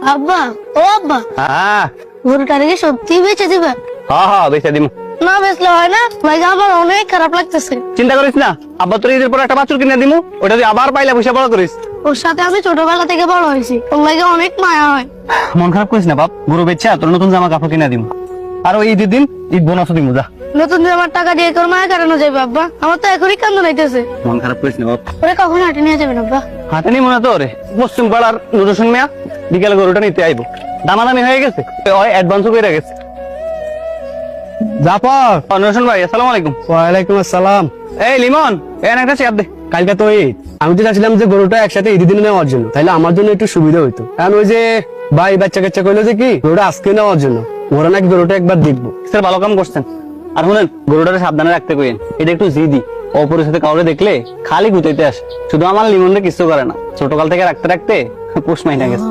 আব্বা, ও আব্বা, হ্যাঁ গরুটারে কি সত্যি বেচে দিবে? হ্যাঁ বেঁচে দিমু। না বেচলে হয় না ভাই, আমার অনেক খারাপ লাগতেছে। চিন্তা করিস না, আব্বা তোর ঈদের পর একটা বাছুর কিনে দিমু, ওটা তুই আবার পাইলে পয়সা বড় করিস। ওর সাথে আমি ছোটবেলা থেকে বড় হয়েছি, ওর লাগে অনেক মায়া হয়। মন খারাপ করিস না বাপ, গরু বেচা তোর নতুন জামা কাপড় কিনে দিমু। আর ওই ঈদের দিন ঈদ বোনাসও দিমু, যা। নতুন জামার টাকা দিয়ে তোর মায়া কাটানো যাবে আব্বা? আমার তো এখনই কান্দ নাইতেছে। মন খারাপ করিস না বাপ। ওরে কখন হাঁটে নিয়ে যাবেন আব্বা? হাতে নি মনে তো রে, পশ্চিম পাড়ার নুরুসুন মিয়া বিকেলে গরুটা নিতে আইবো, দামাদামি হয়ে গেছে, ওই অ্যাডভান্সও করে গেছে। জাফর, নুরুসুন ভাই আসসালামু আলাইকুম। ওয়ালাইকুম আসসালাম। এই লিমন, এন একটা চেয়ার দে। কালকে তো ঈদ, আমি তো চাচ্ছিলাম যে গরুটা একসাথে ঈদের দিনে নেওয়ার জন্য, তাইলে আমার জন্য একটু সুবিধা হইতো। কারণ ওই যে ভাই বাচ্চা কাচ্চা কইলো যে কি গরুটা আজকে নেওয়ার জন্য, ওরা নাকি গরুটা একবার দেখবো। স্যার ভালো কাম করছেন। আর শুনেন, গরুটারে সাবধানে রাখতে কইেন, এটা একটু জিদি, অপরিচিত কাউরে দেখলে খালি গুতাইতে আসে। শুধু আমার লিমনরে কিছু করে না, ছোটকাল থেকে রাখতে রাখতে পোষ মাইনা গেছে।